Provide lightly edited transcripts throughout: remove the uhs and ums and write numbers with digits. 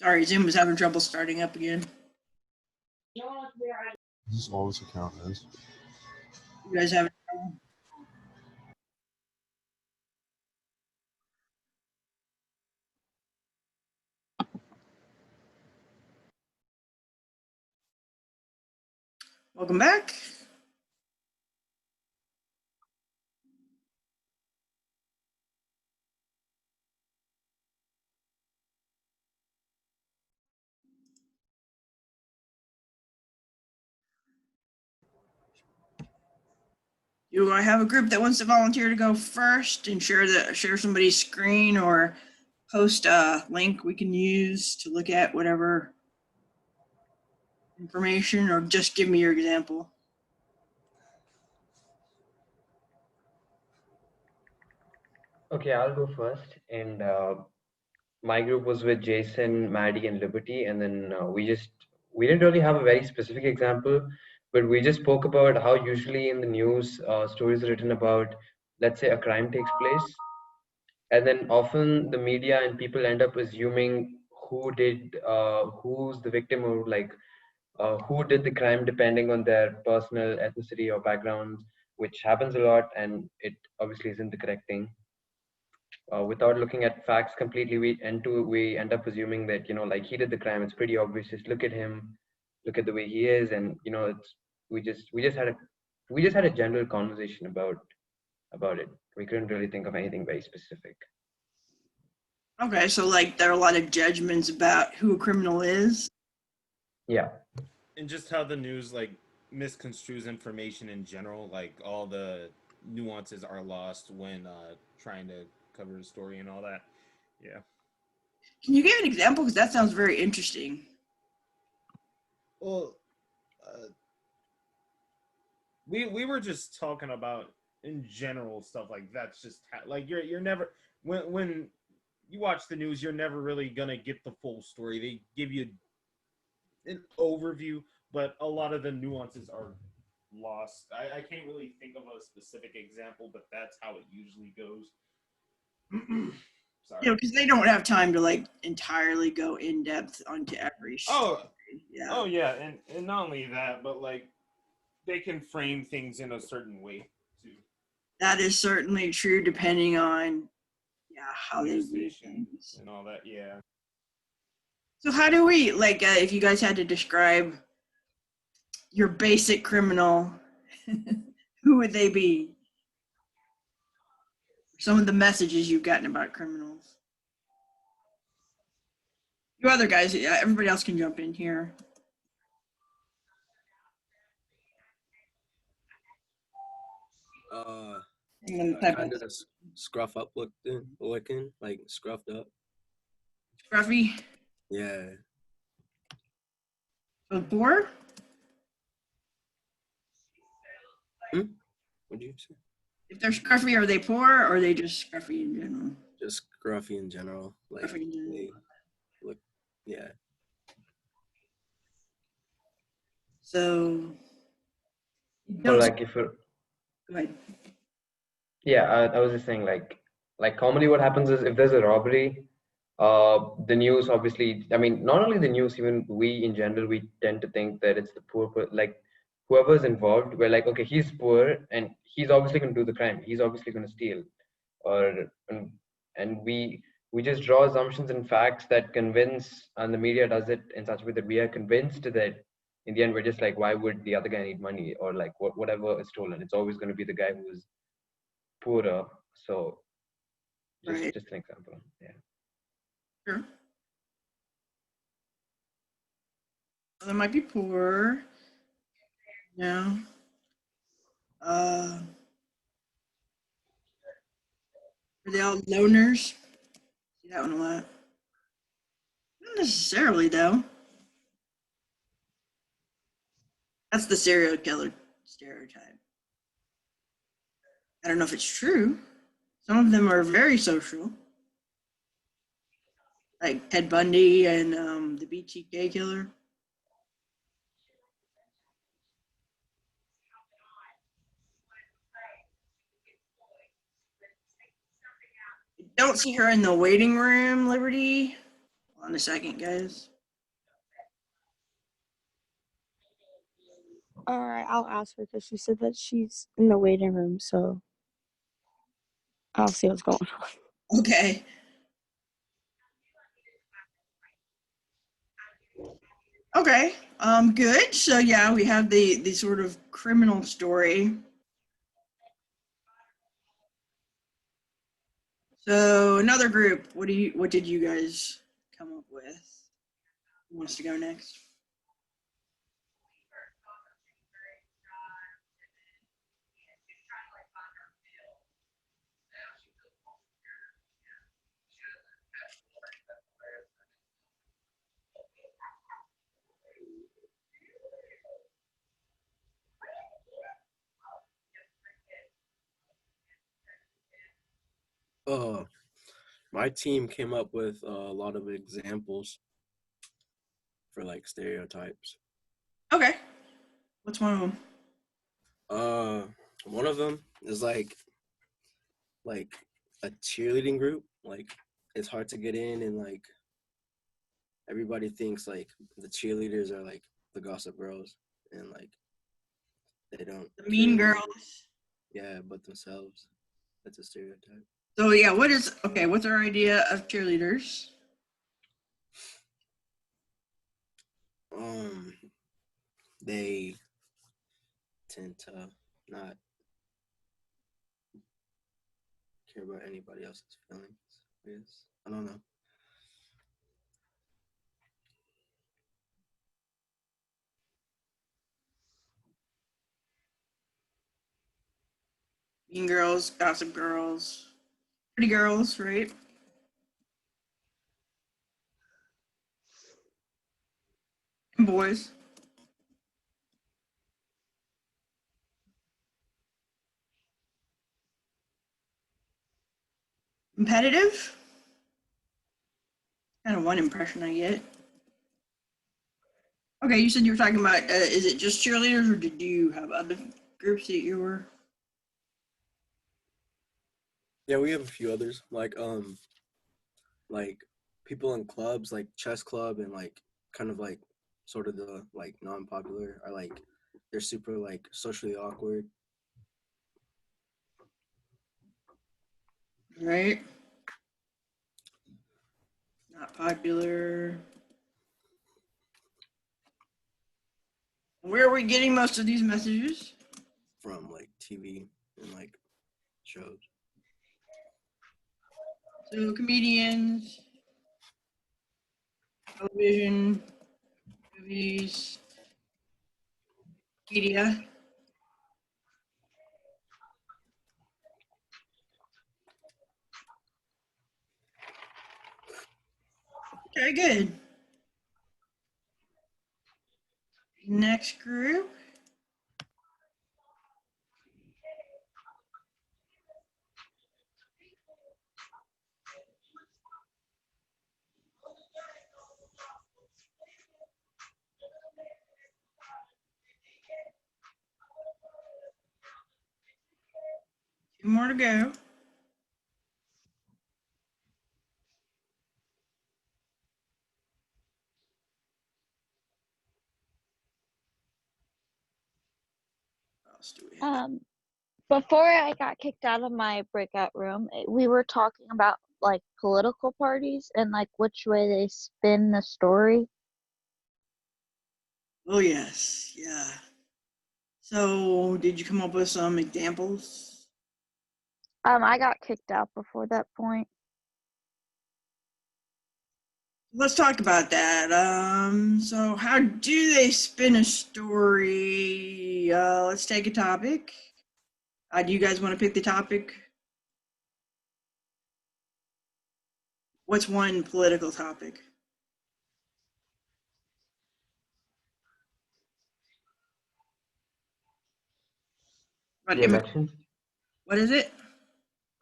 Sorry, Zoom was having trouble starting up again. This is all this account is. You guys having trouble? Welcome back. Do I have a group that wants to volunteer to go first and share somebody's screen or post a link we can use to look at whatever information, or just give me your example? Okay, I'll go first. And my group was with Jason, Maddie, and Liberty. And then we didn't really have a very specific example, but we just spoke about how usually in the news, stories are written about, let's say, a crime takes place. And then often the media and people end up assuming who's the victim, or like who did the crime depending on their personal ethnicity or background, which happens a lot, and it obviously isn't the correct thing. Without looking at facts completely, we end up assuming that, like, he did the crime. It's pretty obvious. Just look at him, look at the way he is, and it's we just had a general conversation about it. We couldn't really think of anything very specific. Okay, so like there are a lot of judgments about who a criminal is. Yeah. And just how the news like misconstrues information in general, like all the nuances are lost when trying to cover the story and all that. Yeah. Can you give an example? Because that sounds very interesting. Well, we were just talking about in general stuff like that's just like you're never when you watch the news, you're never really gonna get the full story. They give you an overview, but a lot of the nuances are lost. I can't really think of a specific example, but that's how it usually goes. Sorry. Because they don't have time to like entirely go in depth onto every story. Oh yeah, and not only that, but like they can frame things in a certain way too. That is certainly true, depending on how they News do station things. and all that. Yeah. So how do we if you guys had to describe your basic criminal, who would they be? Some of the messages you've gotten about criminals. You other guys, everybody else can jump in here. Kind of scruff up looking, like scruffed up. Scruffy? Yeah. So poor? What do you say? If they're scruffy, are they poor, or are they just scruffy in general? Just scruffy in general. Like Scruffy in general. they look, yeah. So. Or like if it, Go ahead. yeah, I was just saying, like commonly what happens is if there's a robbery, the news obviously, I mean, not only the news, even we in general, we tend to think that it's the poor, like whoever's involved, we're like, okay, he's poor and he's obviously going to do the crime. He's obviously going to steal, and we just draw assumptions and facts that convince, and the media does it in such a way that we are convinced that in the end we're just like, why would the other guy need money, or like whatever is stolen, it's always going to be the guy who is poorer. So just Right. just an example. Yeah. Sure. They might be poor. Yeah. Are they all loners? See that one a lot. Not necessarily, though. That's the serial killer stereotype. I don't know if it's true. Some of them are very social, like Ted Bundy and the BTK killer. Don't see her in the waiting room, Liberty. Hold on a second, guys. All right, I'll ask her because she said that she's in the waiting room, so I'll see what's going on. Okay. Okay. Good. So yeah, we have the sort of criminal story. So another group. What did you guys come up with? Who wants to go next? My team came up with a lot of examples for like stereotypes. Okay. What's one of them? One of them is like a cheerleading group. Like it's hard to get in, and like everybody thinks like the cheerleaders are like the Gossip Girls, and like they don't. The Mean care. Girls. Yeah, but themselves. That's a stereotype. So yeah, what's our idea of cheerleaders? They tend to not care about anybody else's feelings. I guess. I don't know. Mean Girls, Gossip Girls, Pretty Girls, right? And boys. Competitive? Kind of one impression I get. Okay, you said you were talking about, is it just cheerleaders or did you have other groups that you were? Yeah, we have a few others like people in clubs like chess club and like kind of like sort of the like non-popular are like they're super like socially awkward. Right? Not popular. Where are we getting most of these messages? From like TV and like shows. So comedians, television, movies, media. Okay, good. Next group. Two more to go. What else do we have? Before I got kicked out of my breakout room, we were talking about like political parties and like which way they spin the story. Oh yes, yeah. So did you come up with some examples? I got kicked out before that point. Let's talk about that. So how do they spin a story? Let's take a topic. Do you guys want to pick the topic? What's one political topic? The elections. What is it?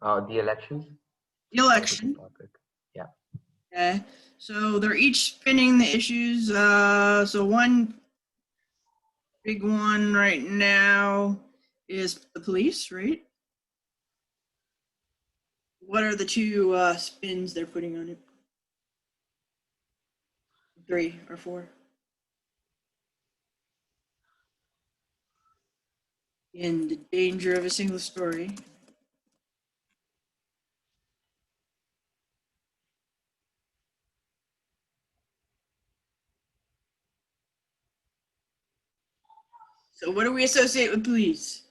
The elections. The election. Topic. Yeah. Okay. So they're each spinning the issues. So one big one right now is the police, right? What are the two spins they're putting on it? 3 or 4. In the danger of a single story. So what do we associate with police?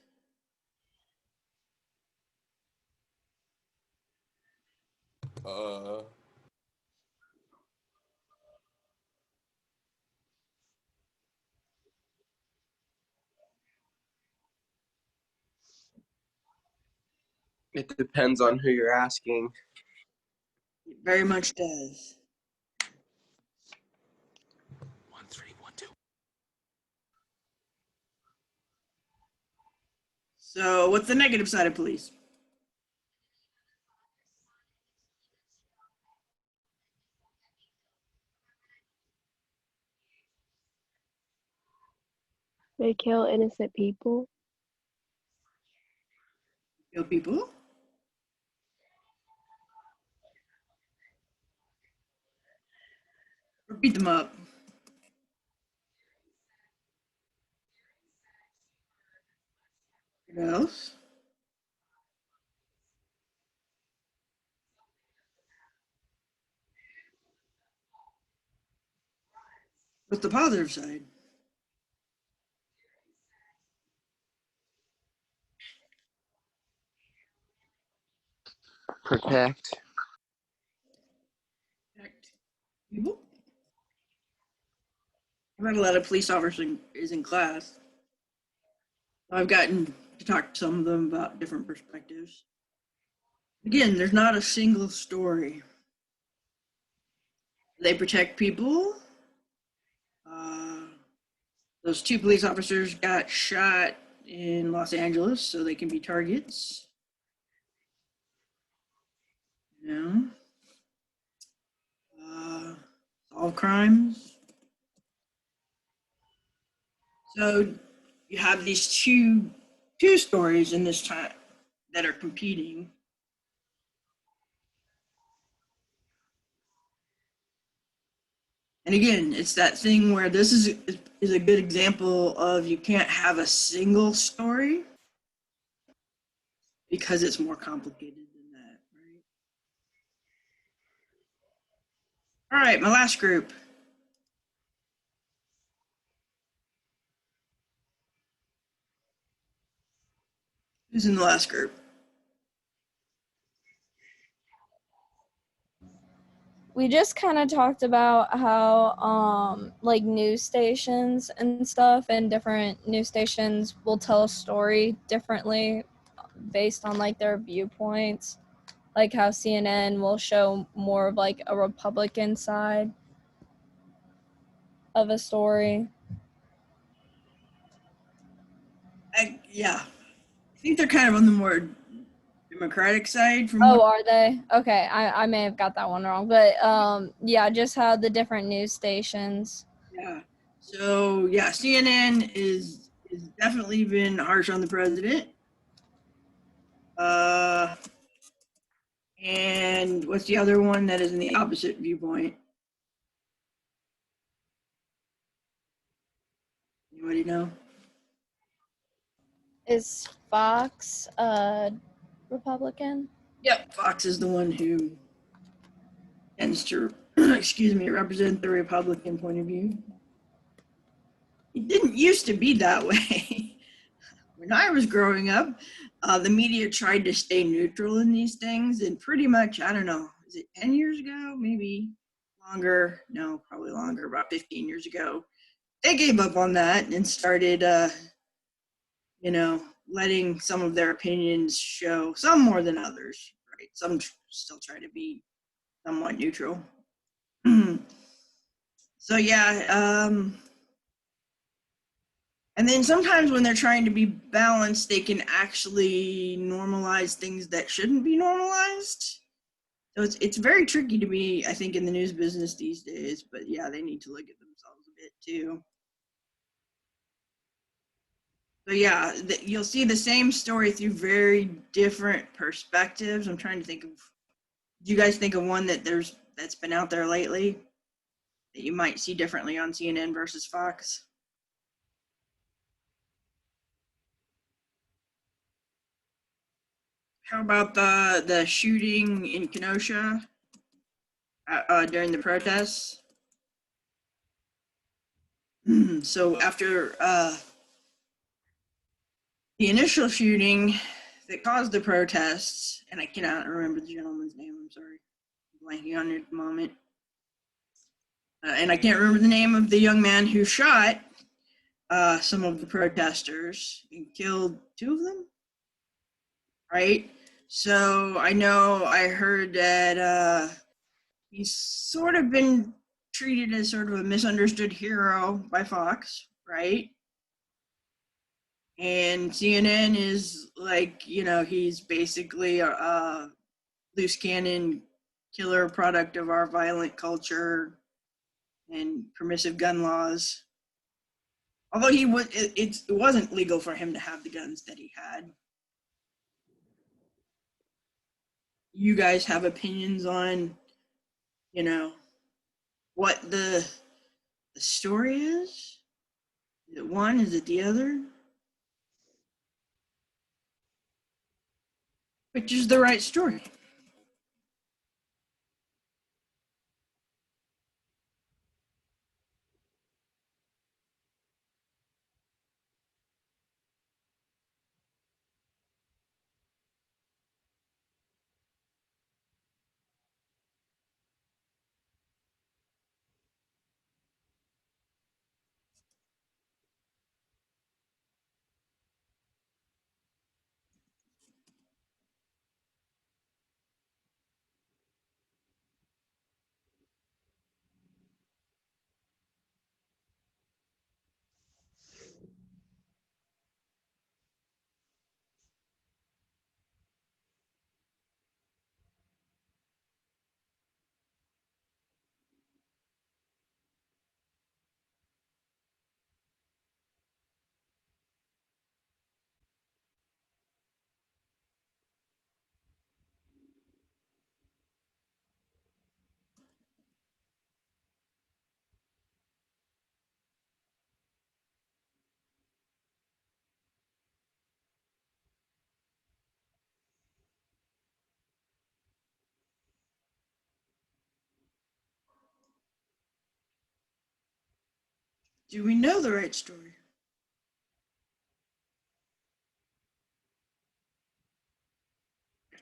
It depends on who you're asking. It very much does. 1312. So what's the negative side of police? They kill innocent people. Kill people? Or beat them up? What else? What's the positive side? Protect. Protect people? I've had a lot of police officers in class. I've gotten to talk to some of them about different perspectives. Again, there's not a single story. They protect people. Those 2 police officers got shot in Los Angeles, so they can be targets. You know, solve crimes. So you have these two stories in this time that are competing. And again, it's that thing where this is a good example of you can't have a single story because it's more complicated than that, right? All right, my last group. Who's in the last group? We just kind of talked about how like news stations and stuff, and different news stations will tell a story differently based on like their viewpoints, like how CNN will show more of like a Republican side of a story. Yeah, I think they're kind of on the more Democratic side from Oh, are they? Okay, I may have got that one wrong, but yeah, just how the different news stations. Yeah. So yeah, CNN is definitely been harsh on the president. And what's the other one that is in the opposite viewpoint? Anybody know? Is Fox Republican? Yep, Fox is the one who tends to, excuse me, represent the Republican point of view. It didn't used to be that way. When I was growing up, the media tried to stay neutral in these things, and pretty much, I don't know, is it 10 years ago? Maybe longer. No, probably longer, about 15 years ago. They gave up on that and started, letting some of their opinions show, some more than others, right? Some still try to be somewhat neutral. So yeah, and then sometimes when they're trying to be balanced, they can actually normalize things that shouldn't be normalized. So it's very tricky to be, I think, in the news business these days. But yeah, they need to look at themselves a bit too. So yeah, you'll see the same story through very different perspectives. I'm trying to think of. Do you guys think of one that's been out there lately that you might see differently on CNN versus Fox? How about the shooting in Kenosha during the protests? So after the initial shooting that caused the protests, and I cannot remember the gentleman's name, I'm sorry, I'm blanking on it at the moment. And I can't remember the name of the young man who shot some of the protesters and killed 2 of them, right? So I know I heard that he's sort of been treated as sort of a misunderstood hero by Fox, right? And CNN is like, he's basically a loose cannon killer product of our violent culture and permissive gun laws. Although it wasn't legal for him to have the guns that he had. You guys have opinions on, what the story is? Is it one? Is it the other? Which is the right story? Do we know the right story?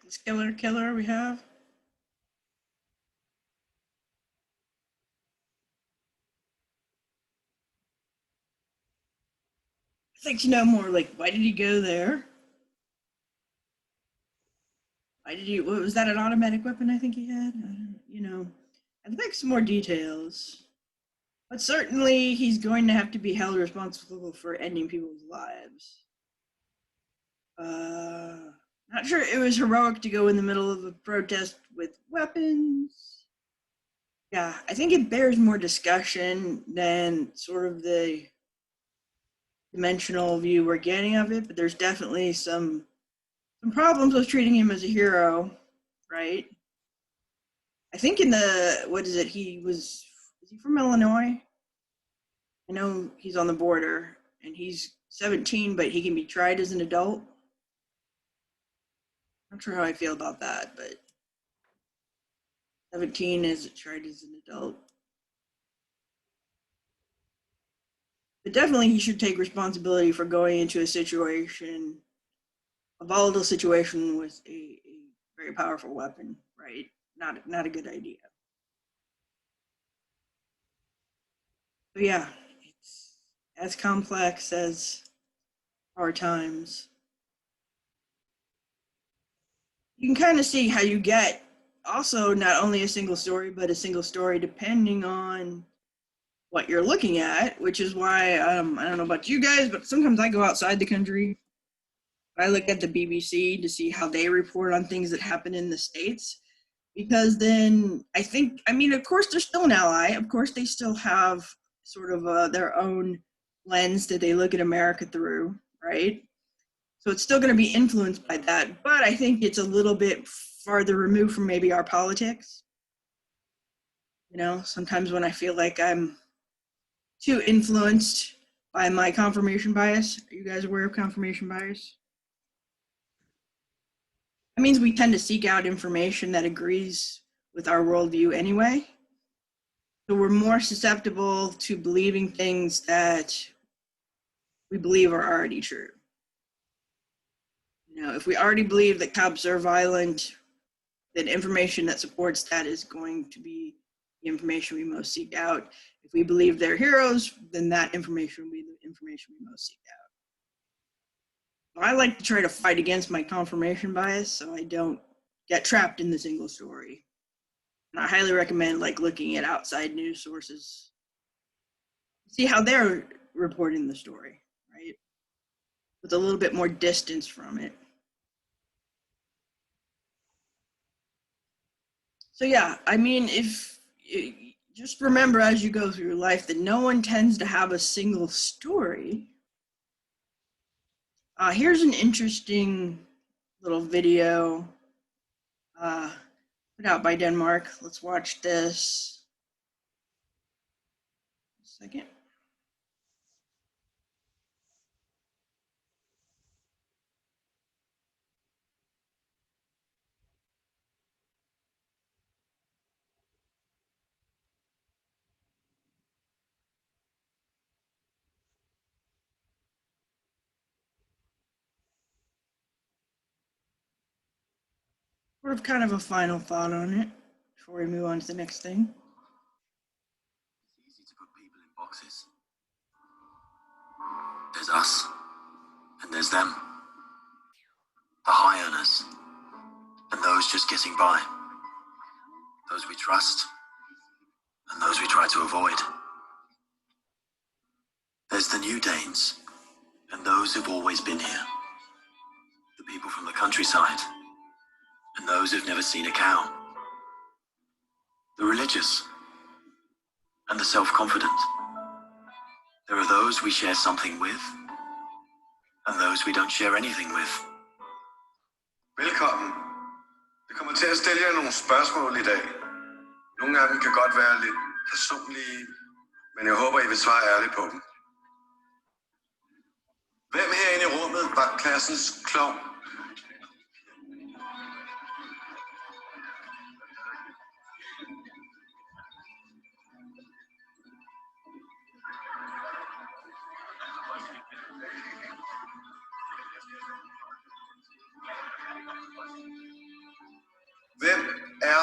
This killer we have? I'd like to know more, like, why did he go there? What was that, an automatic weapon I think he had? I'd like some more details. But certainly he's going to have to be held responsible for ending people's lives. Not sure it was heroic to go in the middle of a protest with weapons. Yeah, I think it bears more discussion than sort of the dimensional view we're getting of it, but there's definitely some problems with treating him as a hero, right? I think in is he from Illinois? I know he's on the border and he's 17, but he can be tried as an adult. Not sure how I feel about that, but 17 is tried as an adult. But definitely he should take responsibility for going into a volatile situation with a very powerful weapon, right? Not a good idea. But yeah, it's as complex as our times. You can kind of see how you get also not only a single story, but a single story depending on what you're looking at, which is why I don't know about you guys, but sometimes I go outside the country. I look at the BBC to see how they report on things that happen in the States, because then of course they're still an ally. Of course they still have sort of their own lens that they look at America through, right? So it's still going to be influenced by that, but I think it's a little bit farther removed from maybe our politics. You know, sometimes when I feel like I'm too influenced by my confirmation bias. Are you guys aware of confirmation bias? That means we tend to seek out information that agrees with our worldview anyway. So we're more susceptible to believing things that we believe are already true. You know, if we already believe that cops are violent, then information that supports that is going to be the information we most seek out. If we believe they're heroes, then that information will be the information we most seek out. I like to try to fight against my confirmation bias so I don't get trapped in the single story. And I highly recommend like looking at outside news sources, see how they're reporting the story, right? With a little bit more distance from it. So yeah, I mean, if just remember as you go through life that no one tends to have a single story. Here's an interesting little video put out by Denmark. Let's watch this. Second. Sort of kind of a final thought on it before we move on to the next thing. It's easy to put people in boxes. There's us, and there's them. The high earners, and those just getting by. Those we trust, and those we try to avoid. There's the new Danes, and those who've always been here. The people from the countryside, and those who've never seen a cow. The religious, and the self-confident. There are those we share something with, and those we don't share anything with. Velkommen. Jeg kommer til at stille jer nogle spørgsmål i dag. Nogle af dem kan godt være lidt personlige, men jeg håber, I vil svare ærligt på dem. Hvem herinde i rummet var klassens klovn? Hvem er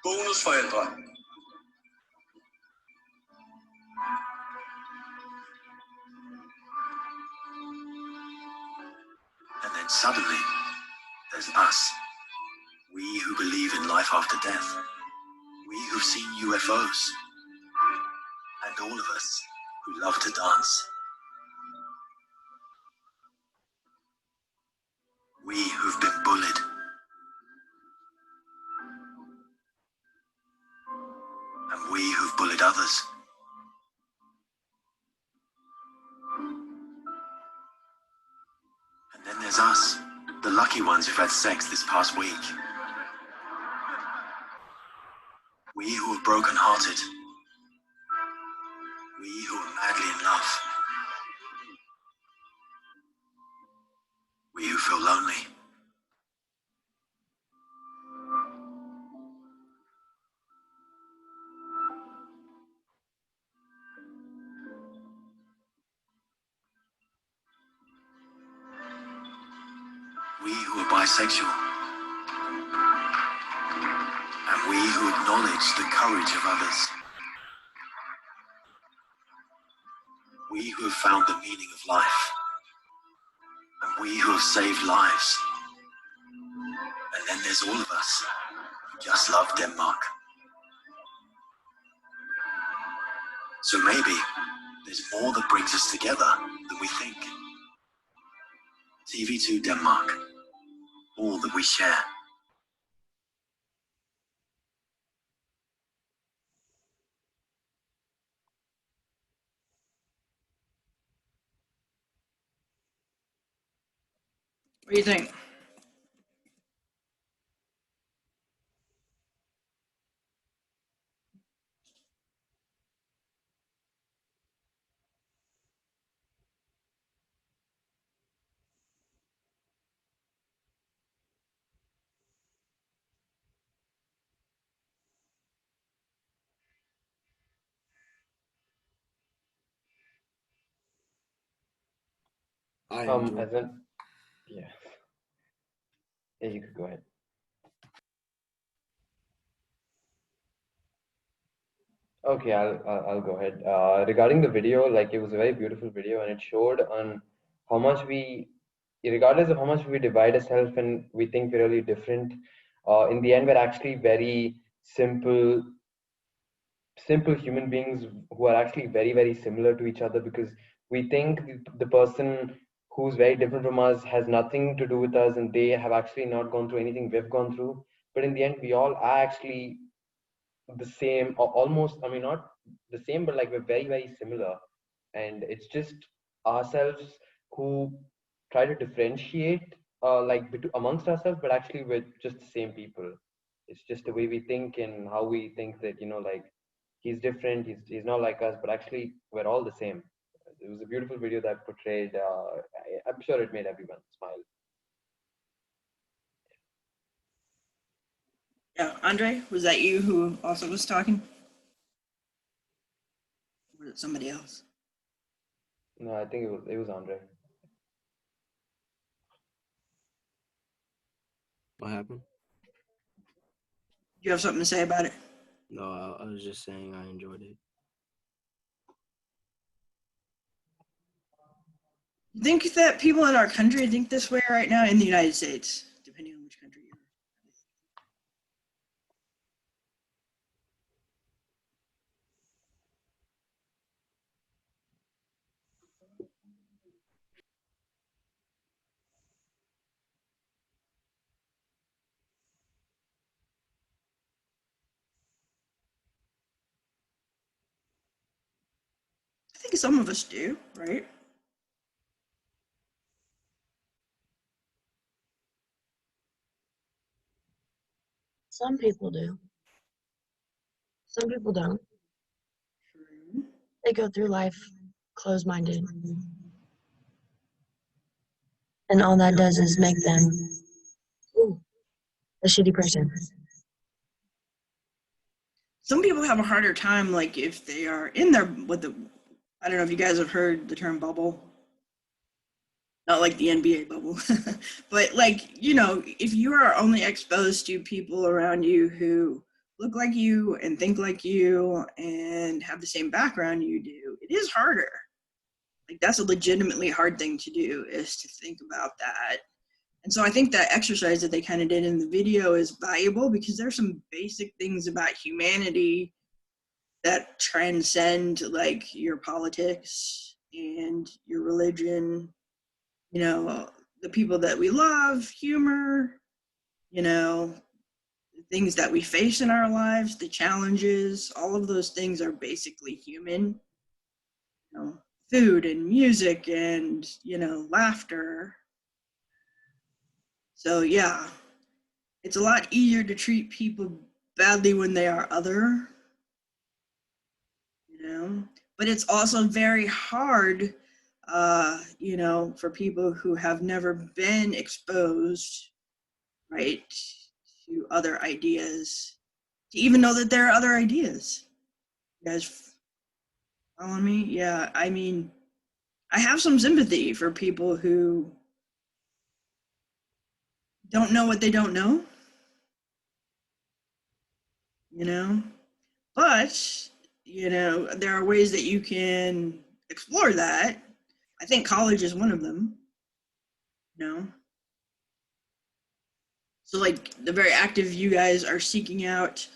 bonusforældre? And then suddenly, there's us. We who believe in life after death. We who've seen UFOs. And all of us who love to dance. We who've been bullied. And we who've bullied others. And then there's us, the lucky ones who've had sex this past week. We who are broken-hearted. We who are madly in love. We who feel lonely. We who are bisexual. And we who acknowledge the courage of others. We who have found the meaning of life. And we who have saved lives. And then there's all of us who just love Denmark. So maybe there's more that brings us together than we think. TV2 Denmark. All that we share. What do you think? I enjoy. As in, yeah. Yeah, you could go ahead. Okay, I'll go ahead. Regarding the video, like it was a very beautiful video, and it showed on how much we, regardless of how much we divide ourselves and we think we're really different, in the end we're actually very simple human beings who are actually very, very similar to each other, because we think the person who's very different from us has nothing to do with us, and they have actually not gone through anything we've gone through. But in the end, we all are actually the same, or almost, I mean, not the same, but like we're very, very similar. And it's just ourselves who try to differentiate, amongst ourselves, but actually we're just the same people. It's just the way we think and how we think that, like he's different, he's not like us, but actually we're all the same. It was a beautiful video that portrayed, I'm sure it made everyone smile. Yeah, Andre, was that you who also was talking? Or was it somebody else? No, I think it was Andre. What happened? Do you have something to say about it? No, I was just saying I enjoyed it. You think that people in our country think this way right now, in the United States, depending on which country you're in? I think some of us do, right? Some people do. Some people don't. True. They go through life closed-minded. And all that does is make them a shitty person. Some people have a harder time, like if they are in their, I don't know if you guys have heard the term bubble. Not like the NBA bubble, but like, if you are only exposed to people around you who look like you and think like you and have the same background you do, it is harder. Like that's a legitimately hard thing to do, is to think about that. And so I think that exercise that they kind of did in the video is valuable, because there's some basic things about humanity that transcend like your politics and your religion, the people that we love, humor, the things that we face in our lives, the challenges, all of those things are basically human. Food and music and, laughter. So yeah, it's a lot easier to treat people badly when they are other, but it's also very hard, for people who have never been exposed, right, to other ideas, to even know that there are other ideas. You guys follow me? Yeah, I mean, I have some sympathy for people who don't know what they don't know, but, there are ways that you can explore that. I think college is one of them, So like the very active you guys are seeking out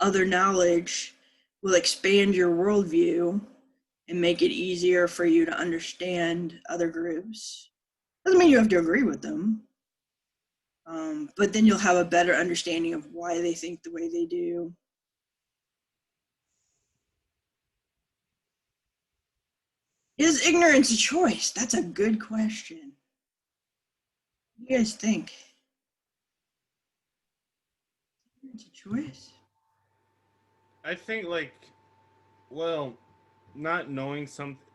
other knowledge will expand your worldview and make it easier for you to understand other groups. Doesn't mean you have to agree with them, but then you'll have a better understanding of why they think the way they do. Is ignorance a choice? That's a good question. What do you guys think? Ignorance a choice? I think not knowing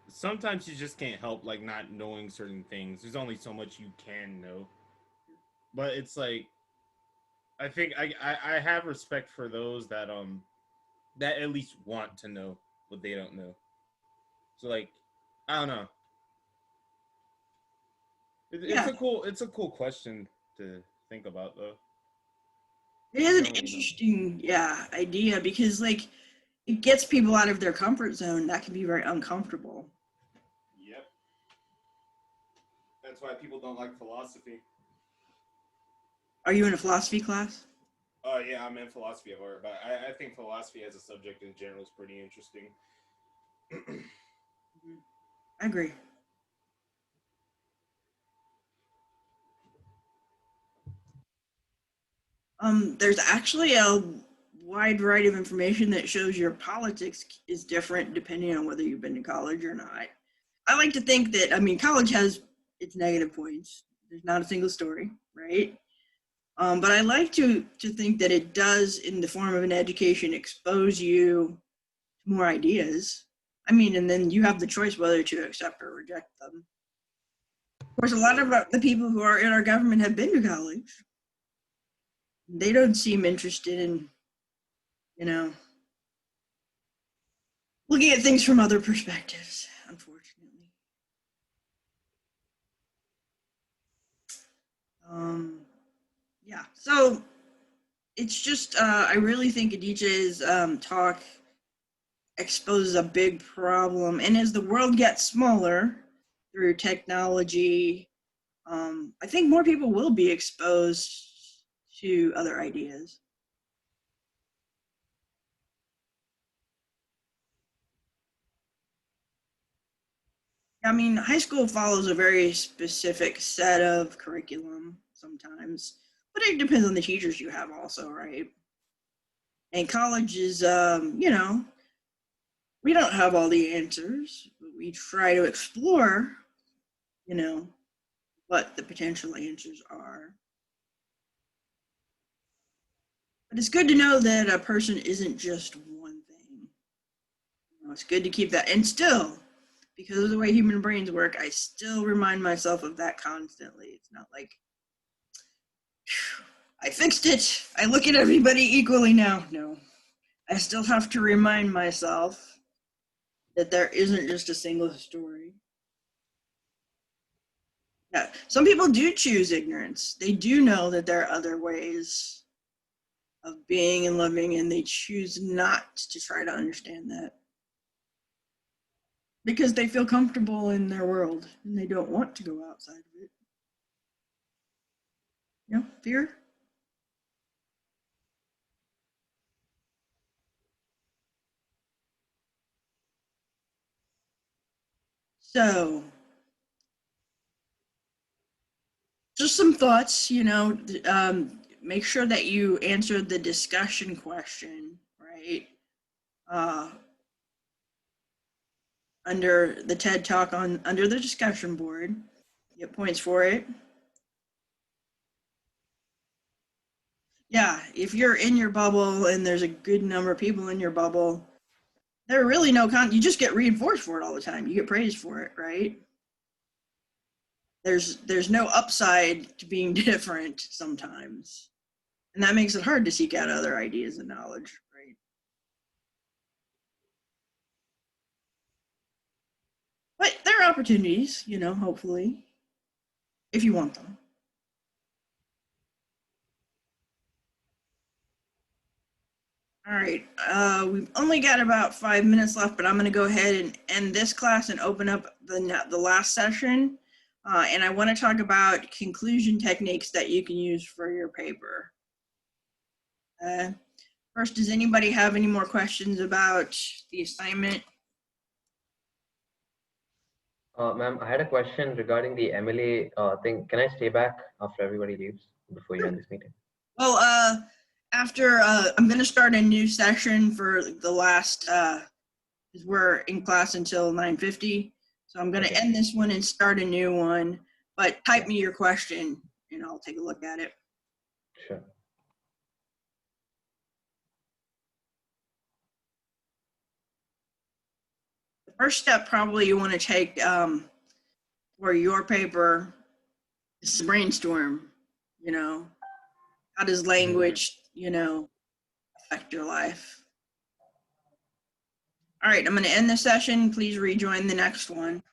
sometimes you just can't help like not knowing certain things. There's only so much you can know. But it's like I think I have respect for those that at least want to know what they don't know. So like I don't know. Yeah. It's a cool question to think about, though. It is an Don't really know. interesting, idea because like it gets people out of their comfort zone. That can be very uncomfortable. Yep. That's why people don't like philosophy. Are you in a philosophy class? Oh yeah, I'm in philosophy of art, but I think philosophy as a subject in general is pretty interesting. I agree. There's actually a wide variety of information that shows your politics is different depending on whether you've been to college or not. I like to think that, I mean, college has its negative points. There's not a single story, right? But I like to think that it does, in the form of an education, expose you to more ideas. I mean, and then you have the choice whether to accept or reject them. Of course, a lot of the people who are in our government have been to college. They don't seem interested in, looking at things from other perspectives, unfortunately. Yeah, so it's just, I really think Aditya's talk exposes a big problem. And as the world gets smaller through technology, I think more people will be exposed to other ideas. I mean, high school follows a very specific set of curriculum sometimes, but it depends on the teachers you have also, right? And college is, we don't have all the answers, but we try to explore, what the potential answers are. But it's good to know that a person isn't just one thing. It's good to keep that. And still, because of the way human brains work, I still remind myself of that constantly. It's not like, I fixed it. I look at everybody equally now. No, I still have to remind myself that there isn't just a single story. Yeah, some people do choose ignorance. They do know that there are other ways of being and living, and they choose not to try to understand that because they feel comfortable in their world and they don't want to go outside of it. Fear. So, just some thoughts, make sure that you answer the discussion question, right? Under the TED Talk under the discussion board. Get points for it. Yeah, if you're in your bubble and there's a good number of people in your bubble, there are really you just get reinforced for it all the time. You get praised for it, right? There's no upside to being different sometimes. And that makes it hard to seek out other ideas and knowledge, right? But there are opportunities, hopefully, if you want them. All right, we've only got about 5 minutes left, but I'm going to go ahead and end this class and open up the last session. And I want to talk about conclusion techniques that you can use for your paper. First, does anybody have any more questions about the assignment? Ma'am, I had a question regarding the MLA thing. Can I stay back after everybody leaves before you end this meeting? Well, after I'm going to start a new session for the last, because we're in class until 9:50. So I'm going to end this one and start a new one. But type me your question and I'll take a look at it. Sure. The first step probably you want to take for your paper is to brainstorm, how does language, affect your life? All right, I'm going to end the session. Please rejoin the next one.